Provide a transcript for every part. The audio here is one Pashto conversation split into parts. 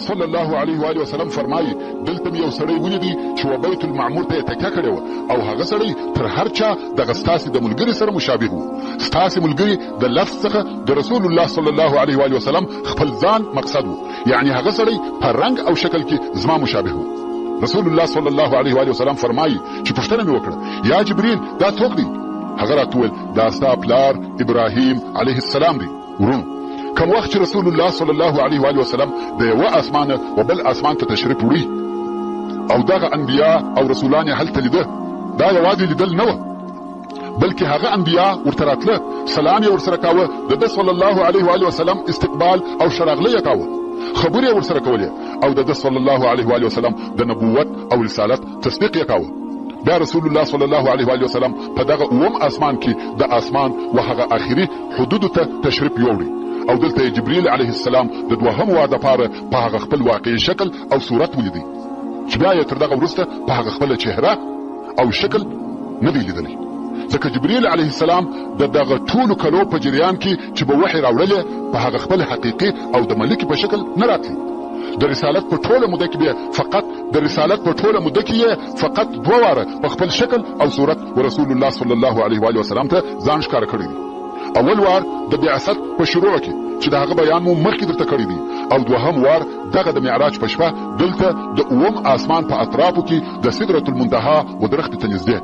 صلی الله علیه و آله وسلم فرمایي دلته مې یو سړی ولیدی چې و بیت المعمور ته یې تکیه کړې وه او هغه سړی تر هر چا دغه ستاسې د ملګري سره مشابه و. ستاسې ملګري د لفظ څخه د رسول الله صلی الله علیه و آله وسلم خپل ځان مقصد و، یعنی هغه سړی په رنګ او شکل کې زما مشابه و. رسول الله صلی الله علیه و آله وسلم فرمایي چې پوښتنه مې وکړه یا جبريل دا څوک دی؟ هغه راته وویل دا ستا پلار ابراهیم علیه السلام دی. ورونو کوم وخت چې رسول الله صلی الله علیه و آله وسلم د یوه اسمانه و بل اسمان ته تشریف وړي او دغه انبیا او رسولان یې هلته لیده، دا یوازې لیدل نه وه بلکې هغه انبیا ورته راتله، سلام یې ورسره کاوه، د ده صلی الله علیه و آله وسلم استقبال او شراغله یې کاوه، خبرې یې ورسره کولې او د ده صلی الله علیه و آله وسلم د نبوت او رسالت تصدیق یې کاوه. بیا رسول الله صلی الله علیه و آله وسلم په دغه اووم اسمان کې د اسمان و هغه آخري حدودو ته تشریف یوړي او دلته جبريل علیه السلام د دوهم وار دپاره په هغه خپل واقعي شکل او صورت ولیدی چې بیا یې تر دغه وروسته په هغه خپله چهره او شکل نه دی لیدلی، ځکه جبريل علیه السلام د دغه ټولو کلو په جریان کې چې به وحي راوړلې په هغه خپل حقیقي او د ملکي په شکل نه راتلی. د رسالت په ټوله موده کې فقط 2 واره په خپل شکل او صورت ورسول الله صلی الله علیه و آله وسلم ته ځان ښکاره کړی دی. اول وار د بعثت په شروع کې چې د هغه بیان مو مخکې درته کړی دی او دوهم وار دغه د معراج په شپه دلته د اووم اسمان په اطرافو کې د سدرة المنتهى و درختې ته نږدې.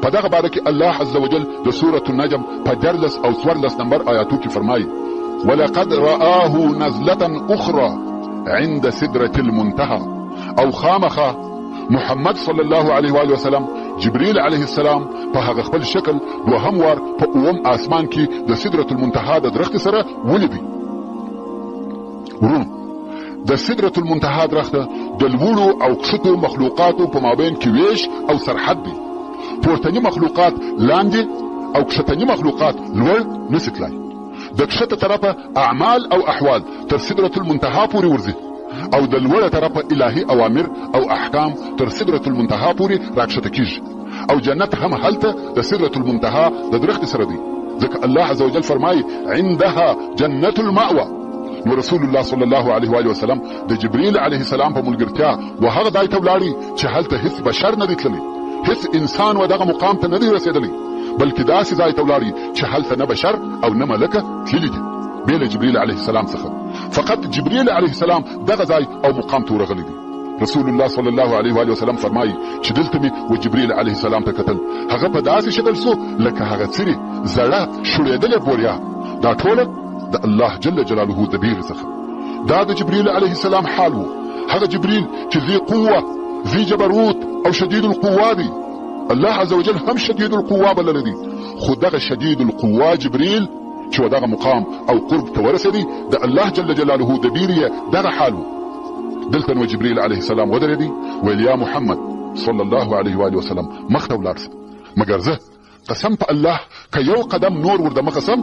په دغه باره کې الله عز وجل د سورة النجم په 14 او 14 نمبر آیاتو کې فرمایي ولقد رآه نزلة اخرى عند سدرة المنتهى او خامخه محمد صلی الله علیه و آله وسلم جبريل علیه السلام په هغه خپل شکل دوهم وار په اووم اسمان کې د سدرة المنتهى د درخت سره ولیدي. ورونو د سدرة المنتهى درخته د لوړو او کښتو مخلوقاتو په مابین کې ویش او سرحد دی. پورتنی مخلوقات لاندې او کښتنی مخلوقات لوړ نشي تلای. د کښته طرفه اعمال او احوال تر سدرة المنتهى پورې ورځي او د لوړه طرفه الهي اوامر او احکام تر سدرة المنتهى پورې راکښته کیږي او جنت هم هلته د سدرة المنتهى د درخت سره دی، ځکه الله عز وجل فرمایي عندها جنت المأوى. نو رسول الله صلی الله علیه و آله وسلم د جبريل علیه السلام په ملګرتیا و هغه ځای ته ولاړی چې هلته هیڅ بشر نه دی تللی، هیڅ انسان و دغه مقام ته نه دی رسېدلی، بلکې داسې ځای ته ولاړی چې هلته نه بشر او نه ملکه تللي دي بې له جبريل علیه السلام څخه. فقط جبريل علیه السلام دغه ځای او مقام ته ورغلی دی. رسول الله صلی الله علیه و آله وسلم فرمایي چې دلته مې و جبريل علیه السلام ته کتل، هغه په داسې شکل سو لکه هغه څیرې زړه شړېدلې بوریا. دا ټوله د الله جل جلاله د بیغ څخه. دا د جبريل علیه السلام حال و، هغه جبريل چې ذي قوه ذي جبروت او شدید القوه دی. الله عز وجل هم شدید القوه بللی دی، خو دغه شدید القوه جبريل چې دغه مقام او قرب ته ورسېدی د الله جل جلاله د بیرې دغه حال و. دلته نو جبريل علیه السلام ودرېدی ویل یا محمد صلی الله علیه و آله وسلم مخ ته ولاړ شه، مګر زه قسم په الله که یو قدم نور ور دمخه سم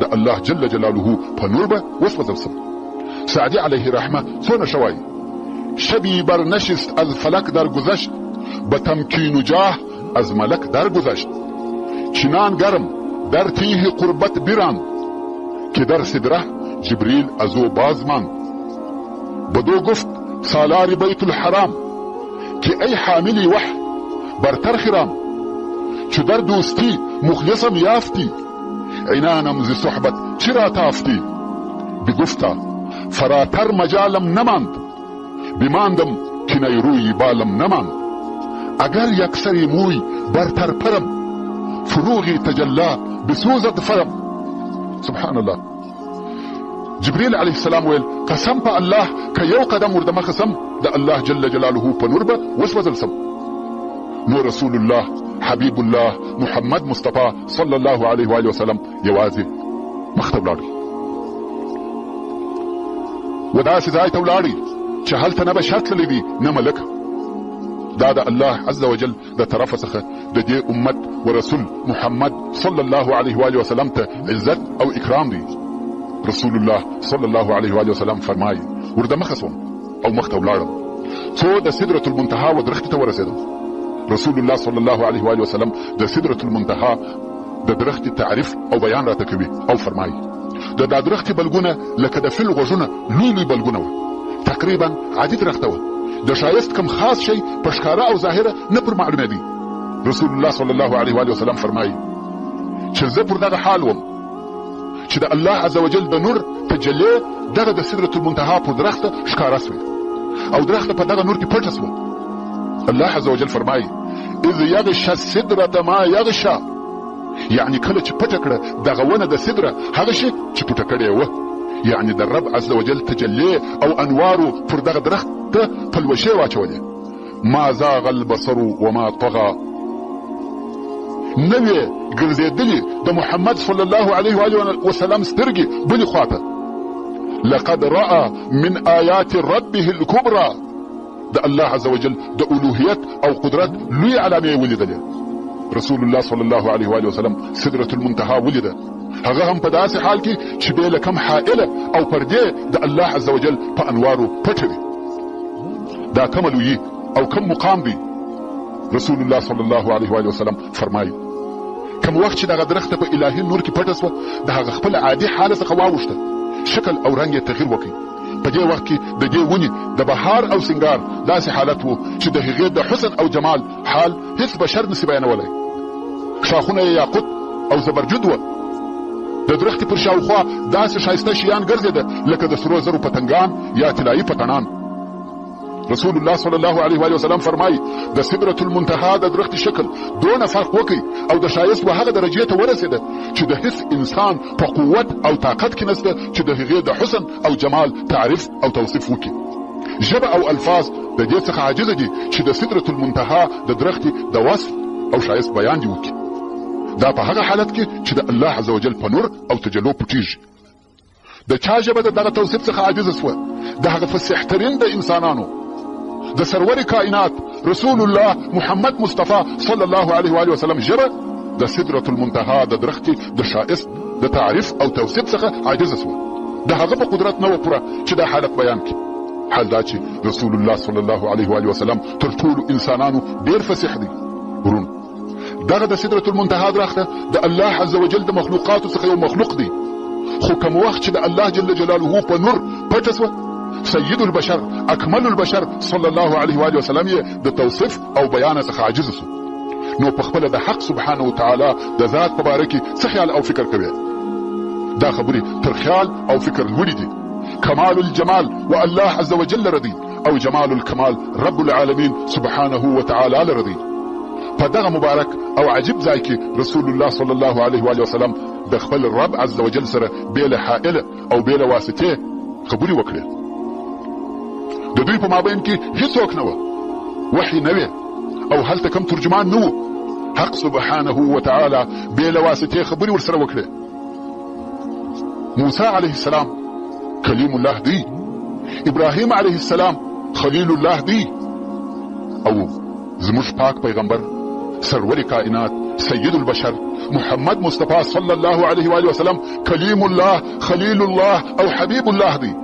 د الله جل جلاله په نور به وسوځم سم. سعدی علیه رحمه څونه شوی شبی برنشست از فلک در گذشت به تمکین جاه از ملک در گذشت چنان گرم در تیه قربت بیران که در صدره جبریل از او باز ماند. بدو گفت سالار بیت الحرام که ای حاملی وحی برتر خرام چو در دوستی مخلصم یافتی عنانم ز صحبت چرا تافتی. بگفتا فراتر مجالم نماند بماندم که نیروی بالم نماند اگر یک سری موی برتر پرم فروغی تجلا بسوزد فرم. سبحان الله. جبريل علیه السلام ویل قسم په الله که یو قدم ور دمخه سم د الله جل جلاله په نور به وسوځل سم. نو رسول الله حبیب الله محمد مصطفی صلی الله علیه و آله وسلم یوازې مخ ته ولاړی و داسې ځای ته ولاړی چې هلته نه بشر تللی دی نه ملک. دا د الله عز وجل د طرفه څخه د دې امت و رسول محمد صلی الله علیه و آله وسلم ته عزت او اکرام دی. رسول الله صلی الله علیه و آله وسلم فرمایي وردمخه سوم او مخ ته ولاړم څو د سدرة المنتهى و درختې ته ورسېدم. رسول الله صلی الله علیه و آله وسلم د سدرة المنتهى د درختې تعریف او بیان راته کوي او فرمایي د دا درختې بلګونه لکه د فیل غوږونه لوی لوی بلګونه وه تقریبا عادي درخته وه. د ښایست کم خاص شی په ښکاره او ظاهره نه پر معلومېدی. رسول الله صلی الله علیه و آله وسلم فرمایي چې زه پر دغه حال وم چې د الله عز وجل د نور تجلی دغه د سدرة المنتهى پر درخته ښکاره سوې او درخته په دغه نور کې پټه سوه. الله عز وجل فرمایي اذ یغشى السدرة ما یغشى، یعنی کله چې پټه کړه دغه ونه د سدره هغه شی چې پټه کړې وه، یعنی د رب عز وجل تجلی او انوارو پر دغه درخت ته پلوشې واچولې. ما زاغ البصر وما طغى، نوې ګرځېدلې د محمد صلی الله علیه و آله وسلم سترګې بلې خواته. لقد رأى من آیات ربه الكبرى، د الله عز وجل د الوهیت او قدرت لوی علامې ولیدلې. رسول الله صلی الله علیه و آله وسلم سدرة المنتهى ولیده، هغه هم په داسې حال کې چې بې له کم حائله او پردې د الله عز وجل په انوارو پټه وي. دا کم لویي او کم مقام دی. رسول الله صلی الله علیه و آله وسلم فرمایي کم وخت چې دغه درخته په الهي نور کې پټه سوه د هغه خپل عادي حاله څخه واوښته، شکل او رنګ یې تغییر وکړي. په دې وخت کې د دې ونې د بهار او سنگار داسې حالت و چې د هغې د حسن او جمال حال هیڅ بشر نسي بیانولی. شاخونه یې یاقوت او زبرجد وه. د درختې پر شاوخوا داسې ښایسته شیان ګرځېده لکه د سرو زرو پتنګان یا طلایي پتنان. رسول الله صلی الله علیه و آله وسلم فرمایي د سدرة المنتهى د درختي شکل دونه فرق وکړي او د ښایست به هغه درجې ته ورسېده چې د هیڅ انسان په قوت او طاقت کې نسته چې د هغې د حسن او جمال تعریف او توصیف وکړي. ژبه او الفاظ د دې څخه عاجزه دي چې د سدرة المنتهى د درختي د وصف او ښایست بیان دي وکړي. دا په هغه حالت کې چې د الله عز وجل په نور او تجلو پټیږي. د چا ژبه د دغه توصیف څخه عاجزه سوه د هغه فصیح ترین د انسانانو د سرور کائنات رسول الله محمد مصطفی صلی الله علیه و آله وسلم ژبه د سدرة المنتهى د درختي د ښایست د تعریف او توصیف څخه عاجزه سوه. د هغه په قدرت نه و پوره چې دا حالت بیان کړي. حال دا چې رسول الله صلی الله علیه و آله وسلم تر ټولو انسانانو ډېر فصیح دی. ورون دغه د سدرة المنتهى درخته د الله عز وجل د مخلوقاتو څخه یو مخلوق دی، خو کوم وخت چې د الله جل جلاله په نور پټه سوه سید البشر اکمل البشر صلی الله علیه و آله وسلم یې د توصیف او بیان څخه عاجز سو. نو په خپله د حق سبحانه وتعالی د ذات په باره کې څه خیال او فکر کوي؟ دا خبرې تر خیال او فکر لوړې دي. کمال الجمال و الله عز وجل رضی او جمال الکمال رب العالمین سبحانه وتعالی لرضی. په دغه مبارک او عجیب ځای کې رسول الله صلی الله علیه و آله وسلم د خپل رب عز وجل سره بې له حائله او بې له واسطې خبرې وکړې. د دوی په مابین کې هیڅوک نه وه، وحی نه وې او هلته کم ترجمان نه و. حق سبحانه وتعالی بې له واسطې خبرې ورسره وکړې. موسی علیه السلام کلیم الله دی، ابراهیم علیه السلام خلیل الله دی، او زموږ پاک پیغمبر سرور کائنات سید البشر محمد مصطفی صلی الله علیه و آله وسلم کلیم الله خلیل الله او حبیب الله دی.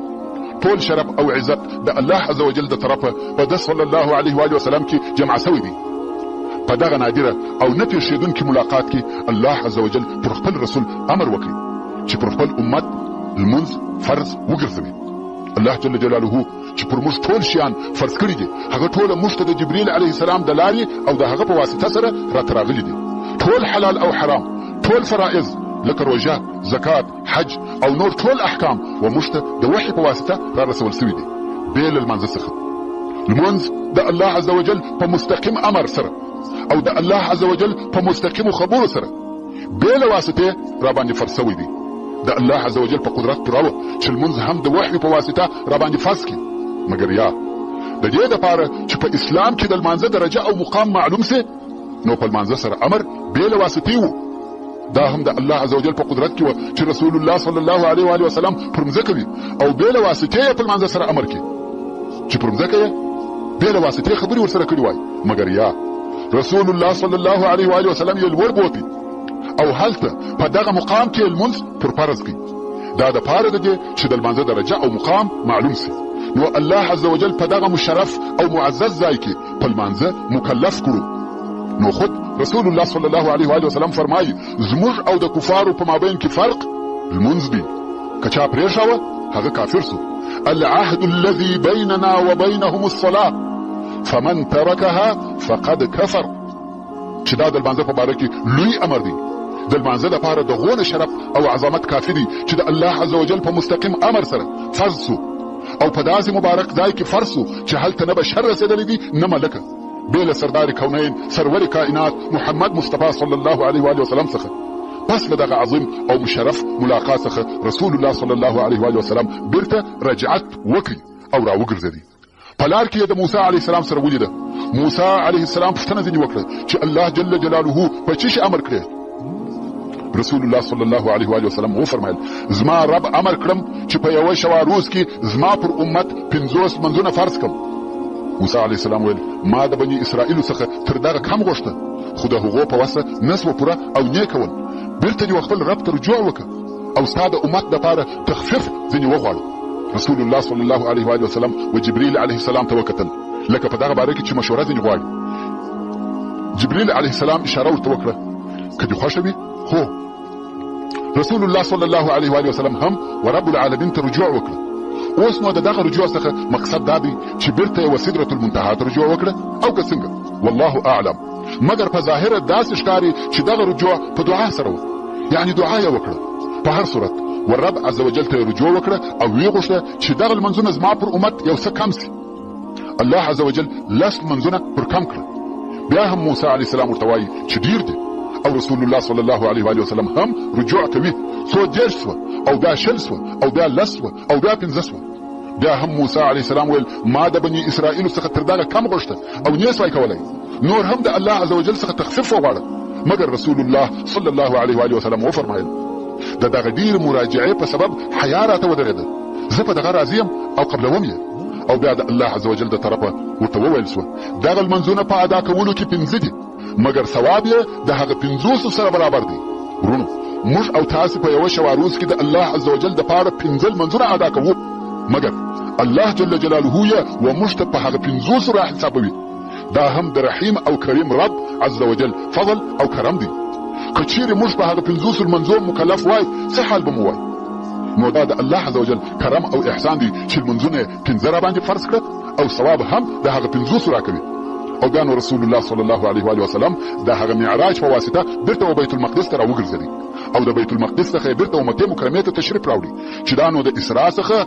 ټول شرف او عزت د الله عز وجل د طرفه په د صلی الله علیه و آله وسلم کې جمع سوی دی. په دغه نادره او نه پیښېدونکي ملاقات کې الله عز وجل پر خپل رسول امر وکړي چې پر خپل امت لمونځ فرض وګرځوي. الله جل جلاله چې پر موږ ټول شیان فرض کړي دي هغه ټوله موږ ته د جبریل علیه السلام د لارې او د هغه په واسطه سره راته راغلي دي. ټول حلال او حرام، ټول فرائض لکه روژه، زکات، حج او نور ټول احکام و موږ ته د وحي په واسطه را رسول سوي دي بې له لمانځه څخه. لمونځ د الله عز وجل په مستقیم امر سره او د الله عز وجل په مستقیمو خبرو سره بې له واسطې را باندې فرض سوی دي. د الله عز وجل په قدرت پوره چې لمونځ هم د وحي په واسطه را باندې فرض کړي، مګر یا د دې دپاره چې په اسلام کې د لمانځه درجه او مقام معلوم سي نو په لمانځه سره امر بې له واسطې و. دا هم د الله عز وجل په قدرت کې و چې رسول الله صلی الله علیه و آله وسلم پر مځکه وي او بې له واسطې یې په لمانځه سره امر کړي چې پر مځکه یې بې له واسطې خبرې ورسره کړي وای. مګر یا رسول الله صلی الله علیه و آله وسلم یې لوړ بوتي او هلته په دغه مقام کې لمونځ پر فرض کړي. دا د پاره د دې چې د لمانځه درجه او مقام معلوم سي. نو الله عز وجل په دغه مشرف او معزز ځای کې په لمانځه مکلف کړو. نو خود رسول الله صلی الله علیه و آله وسلم فرمایي زموږ او د کفارو په مابین کې فرق لمونځ دی. که چا پرېښاوه هغه کافر سو، العهد الذي بيننا وبينهم الصلاة فمن تركها فقد كفر. چې دا د لمانځه په باره کې لوی امر دی. د لمانځه لپاره د غونه شرف او عظمت کافي دي چې د الله عز وجل په مستقیم امر سره فرض سو او په داسې مبارک ځای کې فرض سو چې هلته نه به شر رسېدلی دي نه ملکه بې له سردار کونین سرور کائنات محمد مصطفی صلی الله علیه و وسلم څخه. پس له دغه عظیم او مشرف ملاقات څخه رسول الله صلی الله علیه و وسلم بیرته رجعت وکړي او راوګرځېدی. په لار کې د موسی علیه السلام سره ولیده. موسی علیه السلام پوښتنه ځینې وکړه چې الله جل جلاله په څه شي امر کړی. رسول الله صلی الله علیه و وسلم وفرمایل زما رب امر کړم چې په یوه شوا روز کې زما پر امت 50 منځونه فرض کړم. موسی علیه السلام ویل ما د بني اسرائیلو څخه تر دغه کم غوښته خو د هغو په وسه نسوه پوره او نیک کول. بیرته دې خپل رب ته رجوع وکړه او ستا د امت دپاره تخفیف ځینې وغواړه. رسول الله صلی الله علیه و وسلم و جبریل علیه السلام ته وکتل لکه په دغه باره کې چې مشوره ځینې غواړي. جبریل علیه السلام اشاره ورته وکړه که دې خوښه وي هو. رسول الله صلی الله علیه و وسلم هم و رب العالمین ته رجوع وکړه. اوس نو د دغه رجوع څخه مقصد دا دی چې بیرته یې سدرة المنتهی ته رجوع وکړه او که څنګه والله اعلم. مګر په ظاهره داسې ښکاري چې دغه رجوع په دعا سره و، یعنی دعا یې وکړه. په هر صورت ورب عز وجل ته رجوع وکړه او ویې غوښته چې دغه لمنځونه زما پر امت یو څه کم سي. الله عز وجل 10 لمنځونه پر کم کړه. بیا هم موسی علیه السلام ورته وایي چې ډیر دی او رسول الله صلی الله علیه و وسلم هم رجوع کوي. څو 10 سوه او بیا 20 سوه او بیا 10 سوه او بیا 15 سوه. بیا هم موسی علیه السلام ویل ما د بني اسرائیلو څخه تر دغه کم غوښته او نه سوای کولی. نور هم د الله عز وجل څخه تخفیف وغواړه. مګر رسول الله صلی الله علیه و وسلم وفرمایل د دغه ډیر مراجعې په سبب حیا راته ودرېده. زه په دغه راضي یم او قبلوم یې. او بیا د الله عز وجل د طرفه ورته وویل سوه دغه لمنځونه په ادا کولو کې 15 دي مګر ثواب یې د هغه 50 سره برابر دی. ورونو موږ او تاسې په یوه شوا روز کې د الله عز وجل دپاره 15 لمنځونه ادا کوو مګر الله جل جلاله یې و موږ ته په هغه 50 را حسابوي. دا هم د رحیم او کریم رب عز وجل فضل او کرم دی. که چیرې موږ په هغه 50 لمنځو مکلف وای څه حال به مو وای؟ نو دا د الله عز وجل کرم او احسان دی چې لمنځونه 15 را باندې فرض کړه او ثواب هم د هغه 50 را کوي. او بیا نو رسول الله صلی الله علیه و وسلم د هغه معراج په واسطه بیرته بیت المقدس ته راوګرځېدی او د بیت المقدس څخه بیرته مکې مکرمې ته تشریف راوړي چې دا نو د اسراء څخه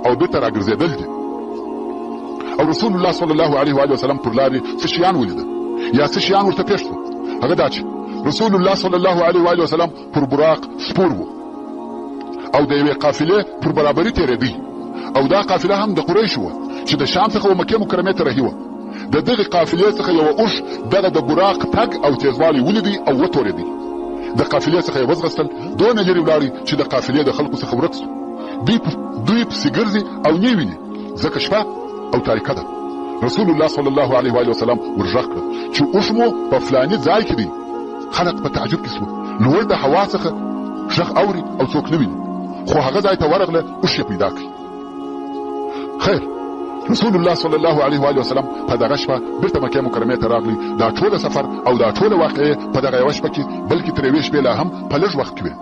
او بیرته راګرځېدل دي. او رسول الله صلی الله علیه و وسلم پر لارې څه شیان ولیده یا څه شیان ورته پیښ شول. هغه دا چې رسول الله صلی الله علیه و وسلم پر براق سپور و او د یوې قافلې پر برابري تېرېدی او دا قافله هم د قریشو وه چې د شام څخه مکې مکرمې ته رهي وه. د دغې قافلې څخه یوه اوښ دغه د براق تګ او تیزوالی ولیدی او وتورېدی. د قافلې څخه یې وځغستل دونه لرې ولاړې چې د قافلې د خلکو څخه ورک سو. دوی پسې ګرځي او نه ویني ځکه شپه او تاریکه ده. رسول الله صلی الله علیه و وسلم ورغږ کړه چې اوښ مو په فلاني ځای کې دی. خلک په تعجب کې سوه. لوړ د هوا څخه غږ اوري او څوک نه ویني خو هغه ځای ته ورغله اوښ یې پیدا کړي. خیر رسول الله صلی الله علیه و وسلم په دغه شپه بیرته مکې مکرمې ته راغلی. دا ټوله سفر او دا ټوله واقعې په دغه یوه شپه کې بلکې تر یوې شپې لا هم په لږ وخت کې وې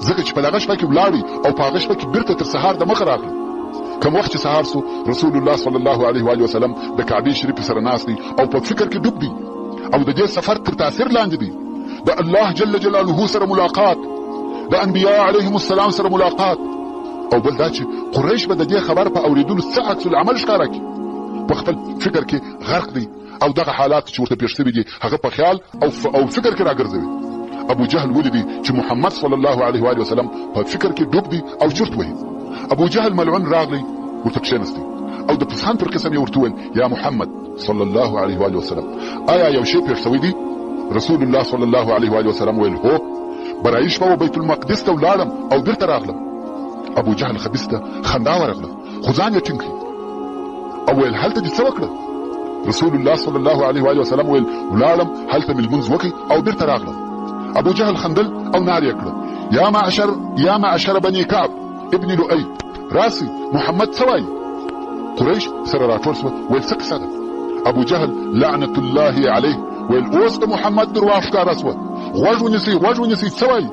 ځکه چې په دغه شپه کې ولاړی او په هغه شپه کې بیرته تر سهار د مخه راغلی. کوم وخت چې سهار سو رسول الله صلی الله علیه و وسلم د کعبې شریفې سره ناست دی او په فکر کې ډوب دی او د دې سفر تر تاثیر لاندې دی. د الله جل جلاله سره ملاقات، د انبیاء علیهم السلام سره ملاقات او بل دا چې قریش به د دې خبر په اوریدلو څه عکس العمل ښکاره کړي. په خپل فکر کې غرق دی او دغه حالات چې ورته پیښ شوي دي هغه په خیال او فکر کې راګرځوي. ابو جهل ولیدي چې محمد صلی الله علیه و وسلم په فکر کې ډوب دی او چرت وهي. ابو جهل ملعون راغلی ورته کښېنستی او د پسان پر قسم یې ورته وویل یا محمد صلی الله علیه و وسلم آیا یو شی پیښ شوی دی؟ رسول الله صلی الله علیه و وسلم ویل هو برایي شپه بیت المقدس ته ولاړم او بیرته راغلم. ابو جهل خبیث ته خندا ورغله خو ځان یې ټینګ کړي او ویل هلته دې څه وکړه؟ رسول الله صلی الله علیه و وسلم ویل ولاړم هلته مې لمونځ وکړ او بیرته راغلم. ابو جهل خندل او نارې یې کړه یا معشر بني کعب ابن لؤي راسي محمد څه وایي؟ قریش سره راټول سوه ویل څه قصه ده؟ ابو جهل لعنة الله علیه ویل اوس د محمد درواغ ښکاره سوه. غوږ ونیسئ څه وایي؟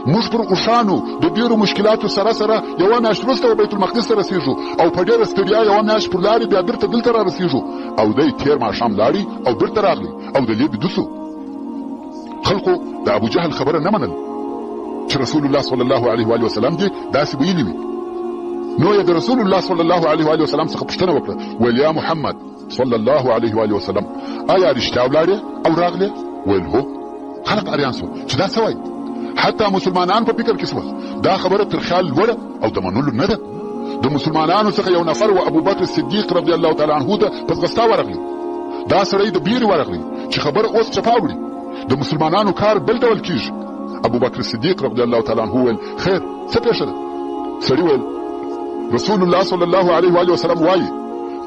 موږ پر اوښانو د ډېرو مشکلاتو سره یوه میاشت وروسته بیت المقدس ته رسېږو او په ډېره ستړیا یوه میاشت پر لارې بیا بېرته دلته را رسېږو. او دی تېر ماښام لاړې او بېرته راغلی او د لیبې دوسو. خلقو د ابو جهل خبره نه منل چې رسول الله صلی الله علیه و وسلم دې داسې ویلي وي. نو یې د رسول الله صلی الله علیه و وسلم څخه پوښتنه وکړه، ویل یا محمد صلی الله علیه و وسلم آیا رښتیا ولاړې او راغلې؟ ویل هو. خلق اریان سو چې دا څه وایي. حتی مسلمانان په فکر کې سول دا خبره تر خیال لوړه او د منلو نه ده. د مسلمانانو څخه یو نفر و ابو بکر صدیق رضی الله تعالی عنه ته په ځغستا ورغلی. دا سړی د بیرې ورغلی چې خبره اوس چپا وړي، د مسلمانانو کار بل ډول کیږي. ابو بکر صدیق رضی الله تعالی عنه ویل خیر څه پېښه ده؟ سړي ویل رسول الله صلی الله علیه و وسلم وایي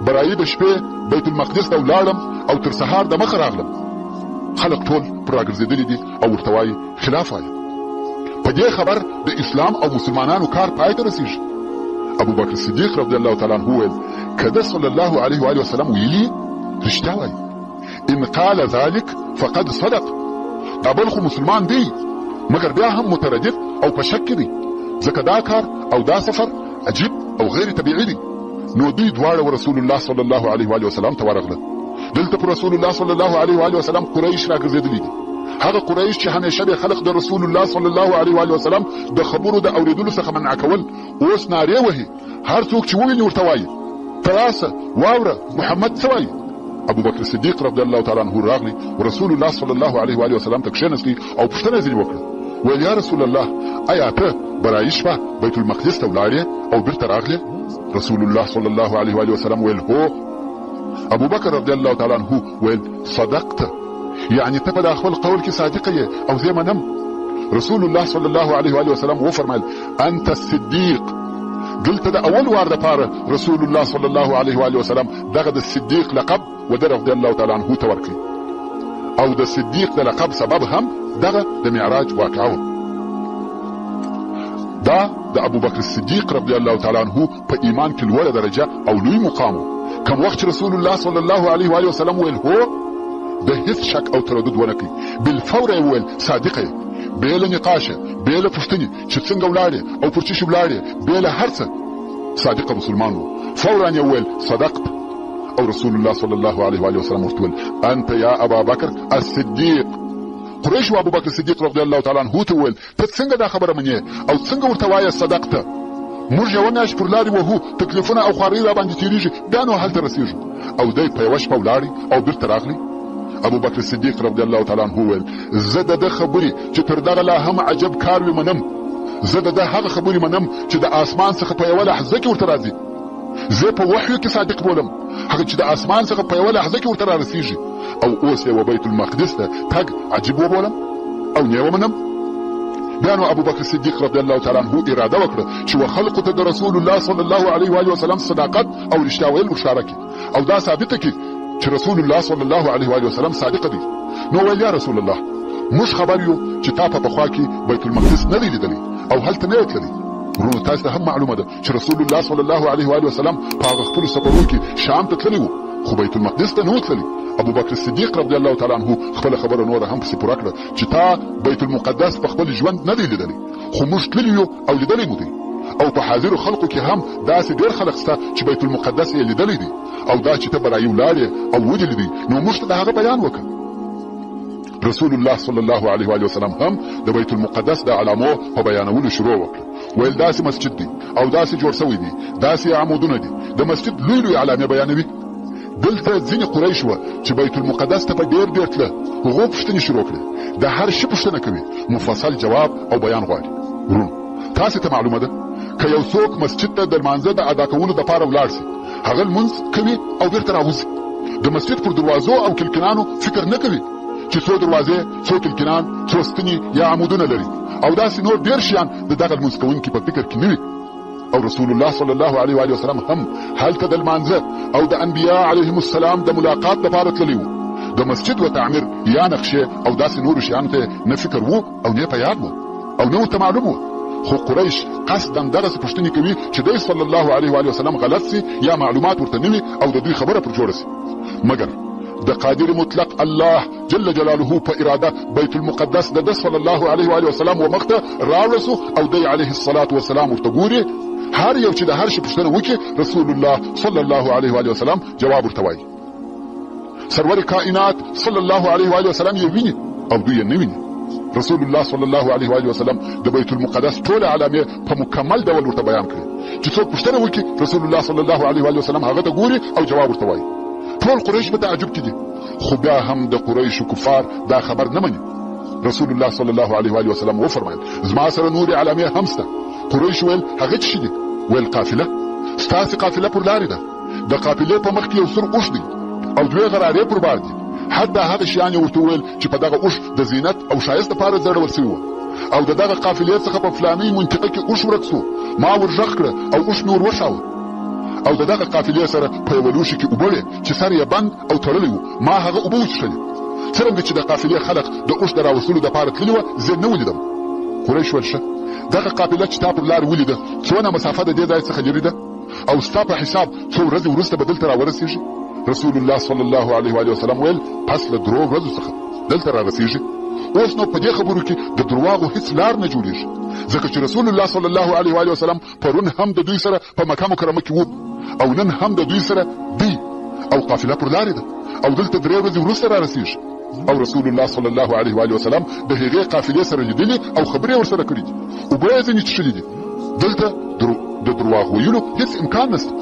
برایي د شپې بیت المقدس ته ولاړم او تر سهار د مخه راغلم. خلق ټول پر راګرځېدلي دي او ورته وایي خلاف وایي. په دې خبر د اسلام او مسلمانانو کار پای ته رسېږي. ابو بکر صدیق رضی الله تعالی عنه ویل که ده صلی الله علیه و وسلم ویلي رښتیا وایي. ان قال ذلك فقد صدق. دا بل خو مسلمان دی مګر بیا هم متردد او په شک کې دی، ځکه دا کار او دا سفر عجیب او غیر طبیعي دی. نو دوی دواړه رسول الله صلی الله علیه و وسلم ته ورغله. دلته پر رسول الله صلی الله علیه و وسلم قریش راګرځېدلي دي. هغه قریش چې همیشه د خلق د رسول الله صلی الله علیه و وسلم د خبرو د اوریدلو څخه منع کول، اوس نارې وهي. هر څوک چې وویني ورته وایي تراسه واوره محمد څه وایي. ابو بکر صدیق رضی الله تعالی عنه راغلی ورسول الله صلی الله علیه و وسلم ته کښېنستی او پوښتنه ځینې وکړه. ویل یا رسول الله آیا ته برایي شپه بیت المقدس ته ولاړې او بېرته راغلې؟ رسول الله صلی الله علیه و وسلم ویل هو. ابو بکر رضی الله تعالی عنه ویل صدقت، یعنی ته په دا خپل قول کې صادقه یې او زه منم. رسول الله صلی الله علیه و وسلم وفرمایل انت الصدیق. دلته د اول وار دپاره رسول الله صلی الله علیه و وسلم دغه د صدیق لقب وده رضی الله تعالی عنه ته ورکړي او د صدیق د لقب سبب هم دغه د معراج واقعه وه. دا د ابو بکر صدیق رضی الله تعالی عنه په ایمان کې لوړه درجه او لوی مقام و. کوم وخت چې رسول الله صلی الله علیه و وسلم ویل هو، د هیڅ شک او تردد ونه کوي، بالفور یې وویل صادقه یې، بې له نقاشه، بې له پوښتنې چې څنګه ولاړې او پر څه شي ولاړې، بې له هر څه صادقه مسلمان و. فورا یې وویل صدقت. او رسول الله صلی الله علیه و وسلم ورته ویل انت یا ابا بکر الصدیق. قریش و ابو بکر صدیق رضی الله تعالی عنه ته ویل ته څنګه دا خبره منې او څنګه ورته وایې صدقته؟ موږ یوه میاشت پر لارې وهو، تکلیفونه او خوارۍ را باندې تېرېږي، بیا نو هلته رسېږو. او دی په یوه شپه ولاړې او بېرته راغلی. ابو بکر صدیق رضی الله تعالی عنه ویل زه د ده خبرې چې تر دغه لا هم عجب کار وي منم. زه د ده هغه خبرې منم چې د اسمان څخه په یوه لحظه کې ورته راځي. زه په وحیو کې صادق بولم، هغه چې د اسمان څخه په یوه لحظه کې ورته را رسېږي. او اوس یې و بیت المقدس ته تګ عجیب وبولم او نه یې ومنم. بیا نو ابو بکر صدیق رضی الله تعالی عنه اراده وکړه چې و خلقو ته د رسول الله صلی الله علیه و وسلم صداقت او رښتیا ویل ورښکاره کړي او دا ثابته کړي چې رسول الله صلی الله علیه و وسلم صادق دی. نو ویل یا رسول الله موږ خبر یو چې تا په پخوا کې بیت المقدس نه دی لیدلی او هلته نه یې تللی. ورونو تاسو ته هم معلومه ده چې رسول الله صلی الله علیه و وسلم په هغه خپلو سفرونو کې شام ته تللی و خو بیت المقدس ته نه و تللی. ابو بکر صدیق رضی الله تعالی عنه خپل خبره نور هم پسې پوره کړه چې تا بیت المقدس په خپل ژوند نه دی لیدلی خو موږ تللی یو او لیدلی مو دی. او په حاضرو خلقو کې هم داسې ډېر خلق شته چې بیت المقدس یې لیدلی دی او دا چې ته برایي ولاړې او ولیدلی دی نو موږ ته د هغه بیان وکړه. رسول الله صلی الله علیه و وسلم هم د بیت المقدس د علامو په بیانولو شروع وکړه. ویل داسې مسجد دی او داسې جوړ شوی دی، داسې عمودونه دي، د مسجد لوی لوی علامې بیانوي. دلته ځینې قریش وه چې بیت المقدس ته په ډېر تله، هغو پوښتنې شروع کړې، د هر شي پوښتنه کوي، مفصل جواب او بیان غواړي. ورونو تاسې ته معلومه ده که یو څوک مسجد ته د لمانځه د ادا کولو دپاره ولاړ سي، هغه لمونځ کوي او بېرته راوځي. د مسجد پر دروازو او کلکینانو فکر نه کوي چې څو دروازې، څو کلکینان، څو ستنې یا عمودونه لري او داسې نور ډېر شیان د دغه لمونځ کوونکي په فکر کې نه وي. او رسول الله صلی الله علیه و وسلم هم هلته د لمانځه او د انبیا علیهم السلام د ملاقات دپاره تللی و. د مسجد و تعمیر یا نقشې او داسې نورو شیانو ته نه فکر و او نه په یاد و او نه ورته معلوم و. خو قریش قصدا دغسې پوښتنې کوي چې دی صلی الله علیه و وسلم غلط سي یا معلومات ورته نه وي او د دوی خبره پر جوړه سي. مګر د قادر مطلق الله جل جلاله په اراده بیت المقدس د صلی الله علیه و وسلم ومخته راورسو او دی علیه الصلاة والسلام ورته ګوري. هر یو چې د هر شي پوښتنه وکړي رسول الله صلی الله علیه و وسلم جواب ورته وایي. سرور کائنات صلی الله علیه و وسلم یې ویني او دوی یې نه ویني. رسول الله صلی الله علیه و وسلم د بیت المقدس ټول علامې په مکمل ډول ورته بیان کړي چې څوک پوښتنه وکړي رسول الله صلی الله علیه و وسلم هغه ته ګوري او جواب ورته وایي. ټول قریش په تعجب کې دي خو بیا هم د قریش کفار دا خبر نه مني. رسول الله صلی الله علیه و وسلم وفرمایل زما سره نور علامې هم شته. قریش ویل هغه څه دي؟ ویل قافله. ستاسې قافله پر لارې ده. د قافلې په مخ کې یو سور اوښ دی او دوې غرارې پر بار دي. حتی هغه شیان یې ورته وویل چې په دغه اوښ د زینت او ښایست لپاره زړول سوي وه او د دغه قافلې څخه په فلانۍ منطقه کې اوښ ورک سو. ما ور غږ کړه او اوښ مې ور وښاوه او د دغه قافلې سره په یوه لوښي کې اوبه وې چې سر یې بند او تړلی و. ما هغه اوبه وڅښلې. څرنګه چې د قافلې خلق د اوښ د راوستلو دپاره تللي وه زه نه ولیدم. قریش ویل ښه دغه قافله چې تا پر لار ولیده څونه مسافه د دې ځای څخه لرې ده او ستا په حساب څو ورځې وروسته به دلته راورسېږي؟ رسول الله صلی الله علیه و وسلم ویل پس له درو ورځو څخه دلته رارسېږي. اوس نو په دې خبرو کې د درواغو هیڅ لار نه جوړېږي ځکه چې رسول الله صلی الله علیه و وسلم پرون هم د دوی سره په مکه مکرمه کې و او نن هم د دوی سره دی او قافله پر لارې ده او دلته 3 ورځې وروسته رارسېږي او رسول الله صلی الله علیه و وسلم د هغې قافلې سره لیدلي او خبرې ورسره کړي دي. اوبه یې ځینې څښلي دي. دلته د درواغ ویلو هیڅ امکان نشته.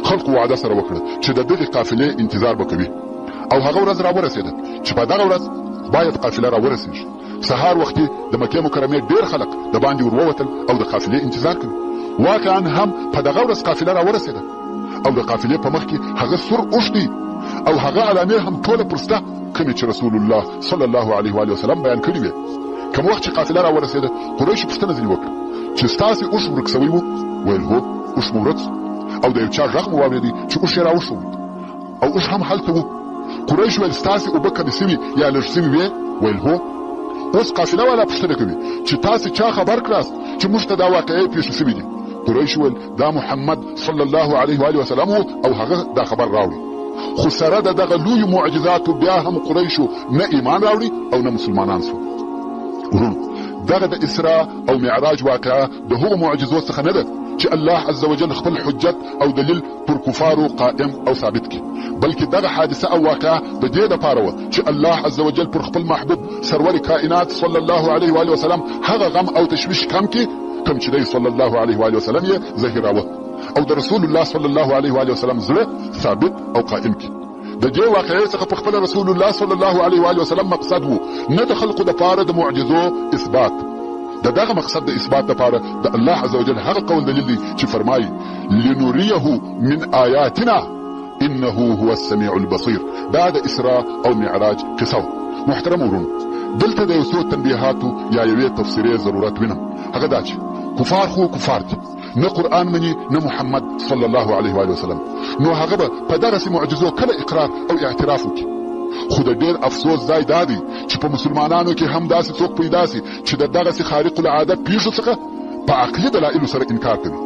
خلقو وعده سره وکړه چې د دغې قافلې انتظار به کوي او هغه ورځ راورسېده چې په دغه ورځ باید قافله راورسېږي. سهار وختي د مکې مکرمې ډېر خلک د باندې ور ووتل او د قافلې انتظار کوي. واقعا هم په دغه ورځ قافله راورسېده او د قافلې په مخ کې هغه سور اوښ دی او هغه علامې هم ټوله پر شته کومې چې رسول الله صلی الله علیه و وسلم بیان کړي وې. کوم وخت چې قافله راورسېده قریشو پوښتنه ځینې وکړه چې ستاسې اوښ ورک سوی و؟ ویل هو اوښ مو ورک او د یو چا غږ مو واورېدی چې اوښ یې راوښود او اوښ هم هلته و. قریش ویل ستاسې اوبه کمې سوي یا لږ سوي وې؟ ویل هو. اوس قافله والا پوښتنه کوي چې تاسې چا خبر کړاست چې موږ ته دا واقعې پېښې سوي دي؟ قریش ویل دا محمد صلی الله علیه و وسلم و او هغه دا خبر راوړي. خو سره د دغه لویو معجزاتو بیا هم قریشو نه ایمان راوړي او نه مسلمانان سو. ورونو دغه د اسراء او معراج واقعه د هغو معجزو څخه نه ده چې الله عز وجل خپل حجت او دلیل پر کفارو قائم او ثابت کړي بلکې دغه حادثه او واقعه د دې دپاره وه چې الله عز وجل پر خپل محبوب سرور کائنات صلی الله علیه و وسلم هغه غم او تشویش کم کړي کوم چې دی صلی الله علیه و وسلم یې ظاهراوه او د رسول الله صلی الله علیه و وسلم زړه ثابت او قائم کړي. د دې واقعې څخه په خپل رسول الله صلی الله علیه و وسلم مقصد وو نه د خلقو دپاره د معجزو اثبات. د دغه مقصد د اثبات لپاره د الله عز وجل هغه قول دلیل دی چې فرمایي لنريه من آیاتنا انه هو السميع البصير. دا د اسراء او معراج قصه. محترم ورونو دلته د یو څو تنبیهاتو یا یوې تفسیرې ضرورت وینم. هغه دا چې کفار خو کفار دي نه قرآن مني نه محمد صلی الله علیه و وسلم نو هغه به په دغسې معجزو کله اقرار او اعتراف وکړي. خو د ډېر افسوس ځای دا دی چې په مسلمانانو کې هم داسې څوک پیدا سي چې د دغسې خارق العاده پیښو څخه په عقلي دلایلو سره انکار کوي.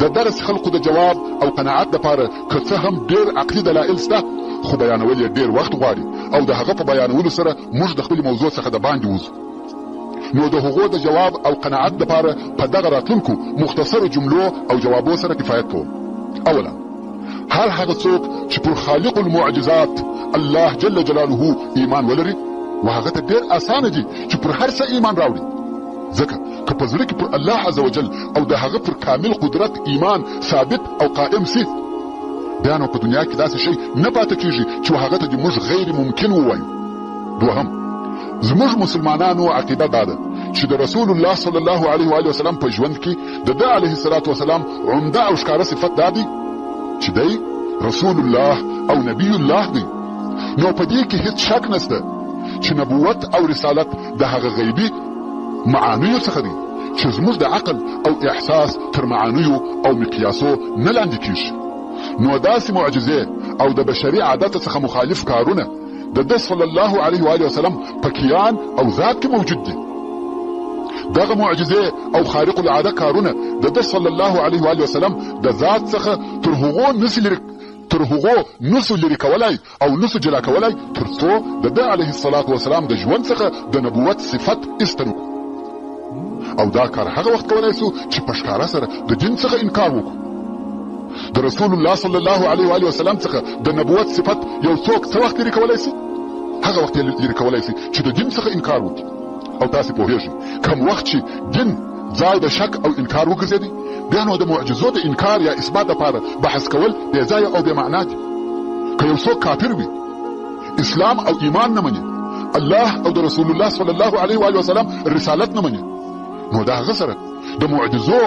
د دغسې خلقو د جواب او قناعت دپاره که څه هم ډېر عقلي دلایل شته خو بیانول یې ډېر وخت غواړي او د هغه په بیانولو سره موږ د خپلې موضوع څخه د باندې وځو. نو د هغو د جواب او قناعت دپاره په دغه راتلونکو مختصرو جملو او جوابو سره کفایت کوم. اولا هر هغه څوک چې پر خالق المعجزات الله جل جلاله ایمان ولري و هغه ته ډېر اسانه دي چې پر هر څه ایمان راوړي ځکه که په زړه کې پر الله عز وجل او د هغه پر کامل قدرت ایمان ثابت او قائم سي بیا نو په دنیا کې داسې شی نه پاته کېږي چې هغه ته د موږ غیر ممکن ووایو. دوهم زموږ مسلمانانو عقیده دا ده چې د رسول الله صلی الله علیه و وسلم په ژوند کې د ده علیه الصلاة وسلام عمده او ښکاره صفت دا دی چې دی رسول الله او نبی الله دی. نو په دې کې هیڅ شک نشته چې نبوت او رسالت د هغه غیبي معانیو څخه دی چې زموږ د عقل او احساس تر معانیو او مقیاسو نه لاندې کېږي. نو داسې معجزې او د بشري عادت څخه مخالف کارونه د ده صلی الله علیه و وسلم په کیان او ذات کې موجود دي. دغه معجزې او خارق العاده کارونه د ده صلی الله علیه و وسلم د ذات څخه تر هغو نسي لرې تر هغو نسو لري کولای او نسو جلا کولای تر څو د ده علیه الصلاة والسلام د ژوند څخه د نبوت صفت ایستل او دا کار هغه وخت کولای سو چې په ښکاره سره د دین څخه انکار وکړو. د رسول الله صلی الله علیه و وسلم څخه د نبوت صفت یو څوک څه وخت لري کولای سي؟ هغه وخت لري کولای سي چې د دین څخه انکار وکړي. او تاسو پوهیږئ کوم وخت چې دین ځای د شک او انکار وګرځېدی بیا نو د معجزو د انکار یا اثبات لپاره بحث کول بې ځایه او بې معنا دي. که یو څوک کافر وي اسلام او ایمان نه مني الله او د رسول الله صلی الله علیه و وسلم رسالت نه مني نو دا هغه سره د معجزو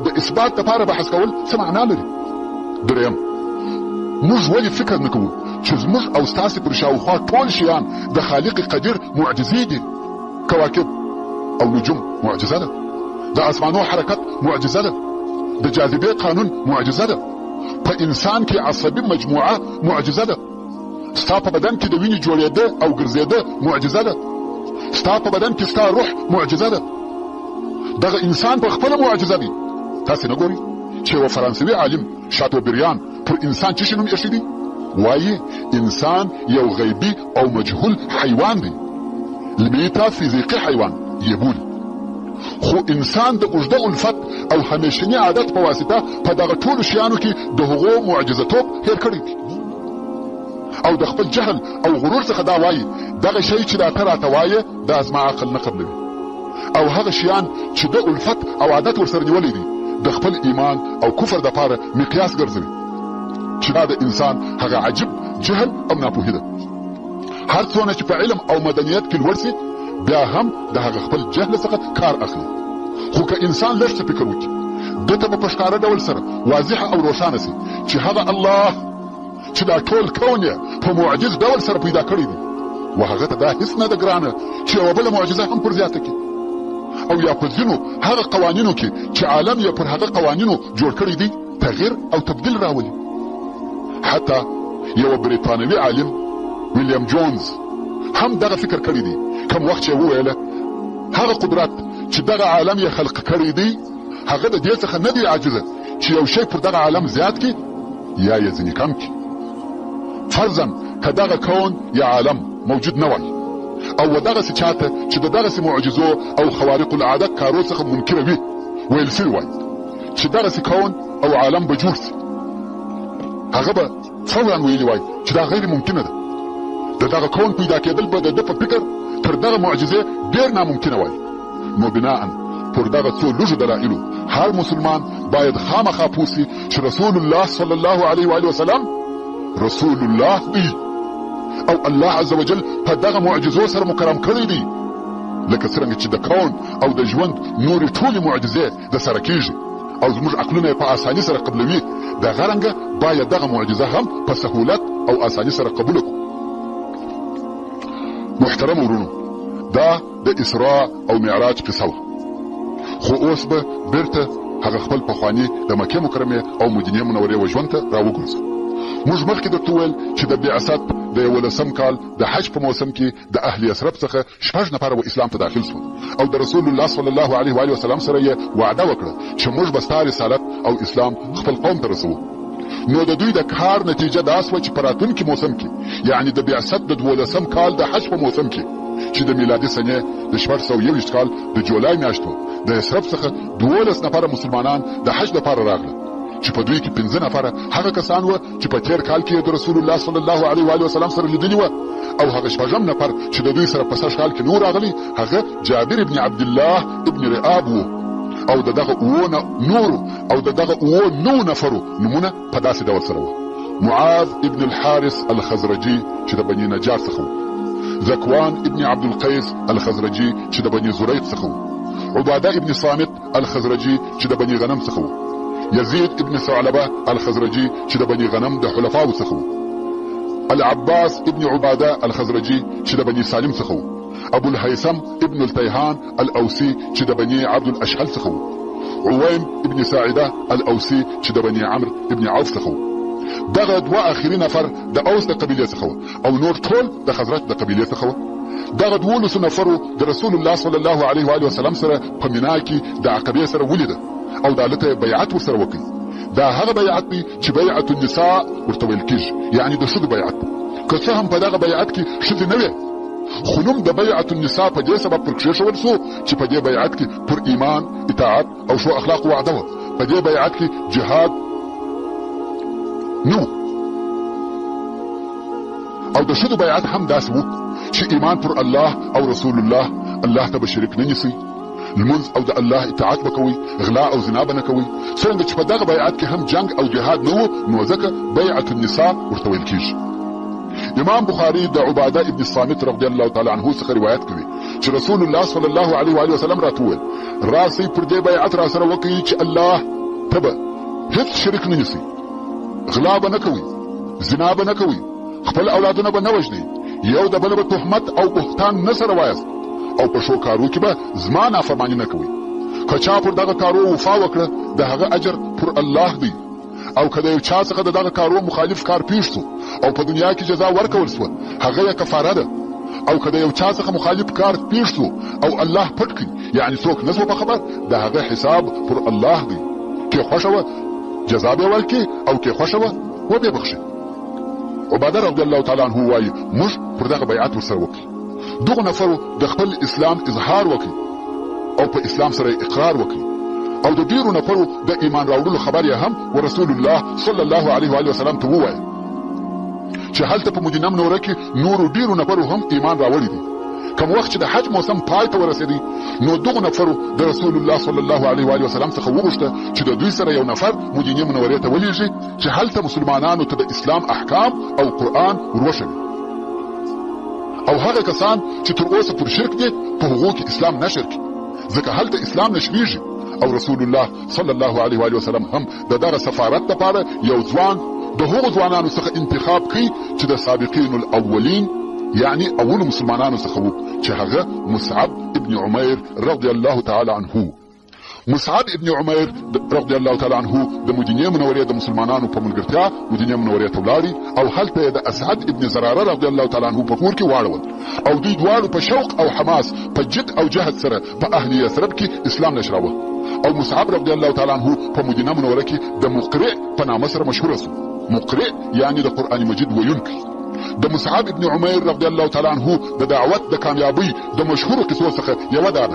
د اثبات لپاره بحث کول څه معنا لري؟ دریم موږ ولې فکر نه کوو چې زموږ او ستاسې پر شاوخوا ټول شیان د خالق قدیر معجزې دي؟ کواکب او نجوم معجزه ده، د اسمانو حرکت معجزه ده، د جاذبې قانون معجزه ده، په انسان کې عصبي مجموعه معجزه ده، ستا په بدن کې د وینې جوړېده او ګرځېده معجزه ده، ستا په بدن کې ستا روح معجزه ده. دغه انسان په خپله معجزه دی. تاسې نه ګورئ چې یو فرانسوي عالم شاتوبریان پر انسان څه شي نوم ایښی دی؟ وایي انسان یو غیبي او مجهول حیوان دی، الميتافيزيقي حیوان یې بولي. خو انسان د اوږده الفت او همیشني عادت په واسطه په دغه ټولو شیانو کې د هغو معجزتوب هیر کړی دی او د خپل جهل او غرور څخه دا وایي دغه شی چې دا ته راته وایې دا زما عقل نه قبلوي او هغه شیان چې د الفت او عادت ورسره نیولی دي د خپل ایمان او کفر دپاره مقیاس ګرځوي چې دا د انسان هغه عجیب جهل او ناپوهي ده. هر څونه چې په علم او مدنیت کې لوړ سي بیا هم د هغه خپل جهل څخه کار اخلي. خو که انسان لږ څه فکر وکړي ده ته به په ښکاره ډول سره واضحه او روښانه سي چې هغه الله چې دا ټول کون یې په معجز ډول سره پیدا کړی دی و هغه ته دا هیڅ نه ده ګرانه چې یوه بله معجزه هم پر زیاته کړي او یا په ځینو هغه قوانینو کې چې عالم یې پر هغه قوانینو جوړ کړی دی تغییر او تبدیل راولي. حتی یو بریتانوي عالم ویلیام جونز هم دغه فکر کړی دی کوم وخت چې وویله هغه قدرت چې دغه عالم یې خلق کړی دی هغه د دې څخه نه دی عاجزه چې یو شی پر دغه عالم زیات کړي یا یې ځینې کم کړي. فرضاً که دغه کون یا عالم موجود نه وای او دغسې چاته چې د دغسې معجزو او خوارق العاده کارو څخه منکره وي ویل سوي وای چې دغسې کون او عالم به جوړ سي هغه به فوراً ویلي وای چې دا غیر ممکنه ده. د دغه کون پیدا کېدل به د ده په فکر تر دغه معجزې ډېر ناممکنه وای. نو بناءً پر دغه څو لږو دلایلو هر مسلمان باید خامخا پوه سي چې رسول الله صلی الله علیه و وسلم رسول الله دی او الله عز وجل په دغه معجزو سره مکرم کړی دی لکه څرنګه چې د کون او د ژوند نورې ټولې معجزې د سره کېږي او زموږ عقلونه یې په اساني سره قبلوي دغه رنګه باید دغه معجزه هم په سهولت او اساني سره قبوله کړو. محترم ورونو دا د اسراء او معراج قصه وه خو اوس به بیرته هغه خپل پخواني د مکې مکرمې او مدینې منورې و ژوند ته راوګرځو. موږ مخکې درته وویل چې د بعثت د 11 کال د حج په موسم کې د اهل یثرب څخه 6 نفره و اسلام ته داخل شول او د رسول الله صلی الله علیه و وسلم سره یې وعده وکړه چې موږ به ستا رسالت او اسلام خپل قوم ته رسوو. نو د دوی د کار نتیجه دا سوه چې په راتلونکي موسم کې یعنی د بعثت د 12 کال د حج په موسم کې چې د میلادي سنې د 1421 کال د جولای میاشتو د یثرب څخه 12 نفره مسلمانان د حج لپاره راغله چې په دوی کې 15 نفره هغه کسان وه چې په تیر کال کې د رسول الله صلی الله علیه و وسلم سره لیدلي وه او هغه 6 نفر چې د دوی سره په سږ کال کې نور راغلي هغه جابر ابن عبد الله ابن رئاب و او دغه نورو او دغه 9 نفرو نمونه په داسې ډول سره وه. معاذ ابن الحارث الخزرجي چې د بني نجار څخه و، ذکوان ابن عبد القیس الخزرجي چې د بني زریق څخه و، عباده ابن صامت الخزرجي چې د بني غنم څخه و، یزید ابن ثعلبه الخزرجي چې د بني غنم د حلفاو څخه و، العباس ابن عباده الخزرجي چې د بني سالم څخه و، ابو الهيثم ابن التيهان الاوسي چې د بني عبد الاشهل څخه و، عويم ابن ساعده الاوسي چې د بني عمرو ابن عوف څخه و. دغه دوه اخري نفر د اوس د قبیلې څخه و او نور ټول د خزرج د قبیلې څخه و. دغه 12 نفرو د رسول الله صلی الله علیه و وسلم سره په مینا کې د عقبې سره ولیده او د هلته بیعت ورسره وکړي دا هغه بیعت دی چې بیعت النساء ورته ویل کیږي، یعنی د ښځو بیعت. که څه هم په دغه بیعت کې ښځې نه وې، خو نوم د بیعت النساء په دې سبب پر کېښول سو چې په دې بیعت کې پر ایمان، اطاعت او ښو اخلاقو وعده وه. په دې بیعت کې جهاد نه، او د ښځو بیعت هم داسې و چې ایمان پر الله او رسول الله ته به شریک نه نیسئ، لمونځ او د الله اطاعت به کوئ، غلا او زنا به نه کوئ. څرنګه چې په دغه بیعت کې هم جنگ او جهاد نه و، نو ځکه بیعت النساء ورته ویل کیږي. امام بخاری د عباده ابن الصامت رضی الله تعالی عنه څخه روایت کوي چې رسول الله صلی الله علیه و وسلم راته وویل: راسئ پر دې بیعت را سره وکړئ چې الله ته به هیڅ شریک نه نیسئ، غلا به نه کوئ، زنا به نه کوئ، خپل اولادونه به نه وژنئ، یو د بل به تهمت او بهتان نه سره وایاست، او په شو کارو کې به زما نافرماني نه کوئ. که چا پر دغه کارو وفا وکړه د هغه اجر پر الله دی، او که د یو چا څخه د دغه کارو مخالف کار پیښ سو او په دنیا کې جزا ورکول سوه، هغه یې کفاره ده. او که د یو چا څخه مخالف کار پیښ سو او الله پټ کړي، یعنی څوک نه سو په خبر، د هغه حساب پر الله دی. که خوښه وه جزا به ورکړي، او که خوښه وه وبې بخښي. عباده رضی الله تعالی عنه وایي موږ پر دغه بیعت ورسره وکړي. دغه نفرو د خپل اسلام اظهار وکړي او په اسلام سره اقرار وکړي، او د ډیرو نفرو د ایمان راوړلو خبر یې هم ورسول الله صلی الله علیه و وسلم ته ووایه چې هلته په مدینه منوره کې نورو ډیرو نفرو هم ایمان راوړی دي. کوم وخت چې د حج موسم پای ته ورسېدی، نو دغه نفرو د رسول الله صلی الله علیه و وسلم څخه وغوښته چې د دوی سره یو نفر مدینه منورې ته ولېږي چې هلته مسلمانانو ته د اسلام احکام او قرآن وروښوي، او هغه کسان چې تر اوسه پر شرک دي په هغو کې اسلام نشر کړي، ځکه هلته اسلام نشریږي. او رسول الله صلی الله علیه و وسلم هم د دغه سفارت لپاره یو ځوان د هغو ځوانانو څخه انتخاب کړي چې د سابقین الاولین، یعنی اول مسلمانانو څخه وو، چې هغه مصعب ابن عمیر رضی الله تعالی عنه. مصعب ابن عمیر رضی الله تعالی عنه د مدینه منورې د مسلمانانو په ملګرتیا مدینه منورې ته ولاړی، او هلته د اسعد ابن زراره رضی الله تعالی عنه په کور کې واړول، او دوی دواړو په شوق او حماس، په جد او جهد سره په اهل یثرب کې اسلام نشراوه. او مصعب رضی الله تعالی عنه په مدینه منوره کې د مقرئ په نامه سره مشهور شو. مقرئ یعنی د قرآن مجید ویونکی. د مصعب ابن عمیر رضی الله تعالی عنه د دعوت د کامیابی د مشهور قصو څخه یو ده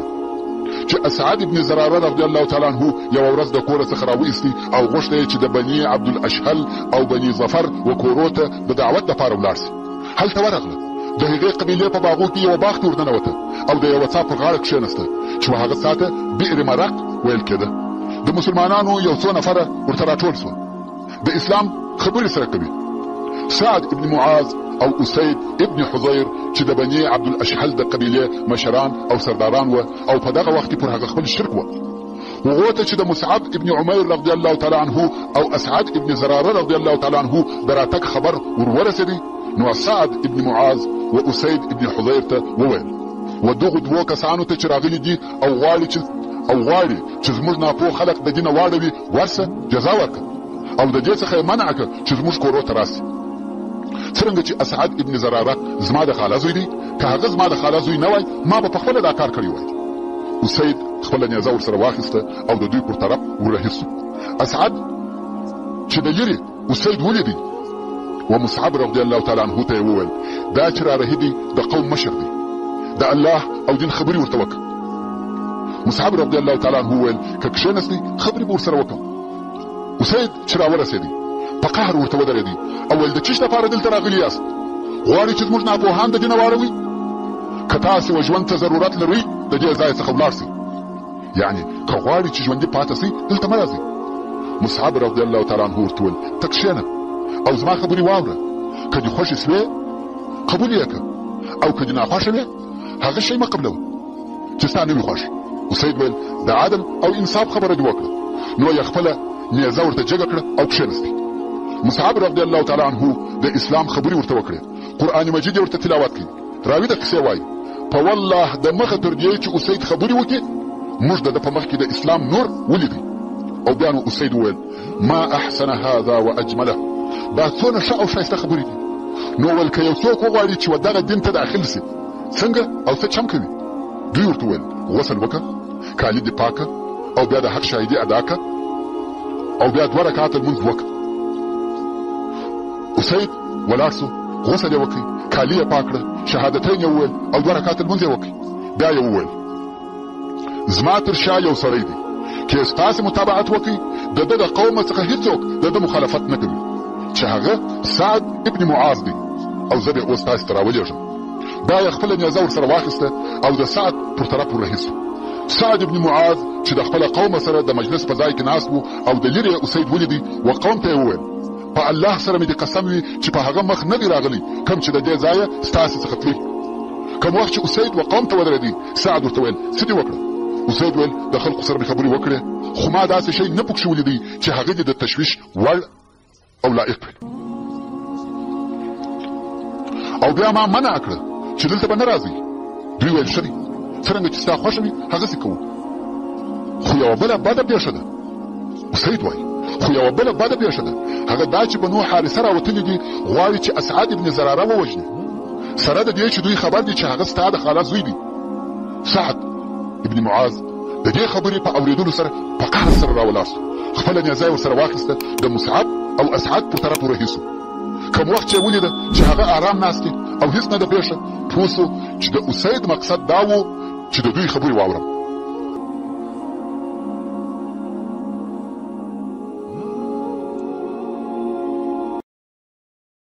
چې اسعد ابن زراره رضی الله تعالی عنه یو ورځ د کور څخه راوېستی او غوښته چې د بني عبد الاشهل او بني ظفر وکورو ته د دعوت لپاره ولاړ شي. هلته ورغله، د هغې قبیلې په باغو کې یو باغ ته ورننوته او د یوه څا پر غاړه کښېنسته چې هغه څا ته بئر مرق ویل کېده. د مسلمانانو یو څو نفره ورته راټول سول، د اسلام خبرې سره کوي. سعد ابن معاذ او اسید ابن حضیر چې د بني عبد الاشهل د قبیلې مشران او سرداران و، او په دغه وخت کې پر هغه خپل شرک و. وغو ته چې د مصعب ابن عمیر رضی الله تعالی عنه او اسعد ابن زراره رضی الله تعالی عنه د راتګ خبر ورورسېدی، نو سعد ابن معاذ و اسید ابن حضیر ته وویل و دغو دوو کسانو ته چې راغلي دي او غواړي چې زموږ ناپوه خلق د دینه واړوي، ورسه جزا ورکړه، او د دې څخه یې منع کړه چې زموږ کورو ته راسي. څرنګه چې اسعد ابن زراره زما د خاله زوی دی، که هغه زما د خاله زوی نه وای، ما به پخپله دا کار کړی وای. اسید خپله نیزه ورسره واخیسته او د دوی پر طرف ورهي سو. اسعد چې د لرې اسید ولیدی و مصعب رضی الله تعالی عنه ته یې وویل دا چې رارهي دی د قوم مشر دی، د الله او دین خبرې ورته وکړه. مصعب رضی الله تعالی عنه وویل که کښېنستی خبرې به ورسره وکړم. اسید چې راورسېدی په قهر ورته ودرېدی او ویل د چیش لپاره دلته راغلي یاست؟ غواړئ چې زموږ ناپوهان د دینه واړوئ؟ که تاسې و ژوند ته ضرورت لرئ د دې ځای څخه ولاړ سئ، یعنی که غواړئ چې ژوندي پاته سئ دلته مه راځئ. مصعب رضی الله تعالی عنه ورته ویل ته کښېنه او زما خبرې واوره، که دې خوښې سوې قبول یې کړه، او که دې ناخوښه وې هغه شی مه قبلوه چې ستا نه وي خوښ. اسید ویل د عدل او انصاف خبره دې وکړه، نو یې خپله نیزه ورته جګه کړه او کښېنستی. مصعب رضی الله تعالی عنه د اسلام خبرې ورته وکړې، قرآن مجید ورته تلاوت کړي. راوي د قصې وایي په والله د مخه تر دې چې اسید خبرې وکړي موږ د ده په مخ کې د اسلام نور ولیدی. او بیا نو اسید وویل ما احسن هذا واجمله، دا څونه ښه او ښایسته خبرې دي. نو ویل که یو څوک وغواړي چې ودغه دین ته داخل سي څنګه او څه چم کوي؟ دوی ورته ویل غسل وکړه، کالي دې پاکه، او بیا د حق شاهدي ادا کړه، او بیا 2 رکعاته لمونځ وکړه. اسید ولاړ سو، غسل یې وکړي، کالي یې پاک کړه، شهادتین یې وویل او 2 رکعاته لمونځ یې وکړي. بیا یې وویل زما تر شا یو سړی دی چې ستاسې متابعت وکړي، د ده د قوم څخه هیڅوک د ده مخالفت نه کوي، چې هغه سعد ابن معاذ دی او زه به اوس تاسې ته راولېږم. بیا یې خپله نیزه ورسره واخیسته او د سعد پر طرف ورهي سو. سعد ابن معاذ چې د خپله قوم سره د مجلس په ځای کې ناست و او د لرې اسید ولیدي و قوم ته یې وویل په الله سره مې د قسم وي چې په هغه مخ نه دی راغلی کوم چې د دې ځایه ستاسې څخه تلي. کوم وخت چې اسید و قوم ته ودرېدی، سعد ورته ویل څه دې وکړه؟ اسید ویل د خلکو سره مې خبرې وکړې، خو ما داسې شی نه پکښې ولیدی چې هغه دې د تشویش وړ او لایق وي، او بیا ما منع کړه چې دلته به نه راځئ. دوی ویل ښه دی، څرنګه چې ستا خوښه وي هغسې کوو. خو یوه بله بده پېښه ده، اسید وایي خو یوه بله بده پېښه ده، هغه دا چې بنو حارثه راوتلي دي، غواړي چې اسعد ابن زراره ووژني، سره د دې چې دوی خبر دي چې هغه ستا د خاله زوی دی. سعد ابن معاذ د دې خبرې په اورېدلو سره په قهر سره راولاړ سو، خپله نیزه یې ورسره واخیسته، د مصعب او اسعد پر طرف ورهي سو. کوم وخت چې ولیده چې هغه آرام ناست دي او هیڅ نه ده پېښه، پوه سو چې د اسید مقصد دا و چې د دوی خبرې واورم.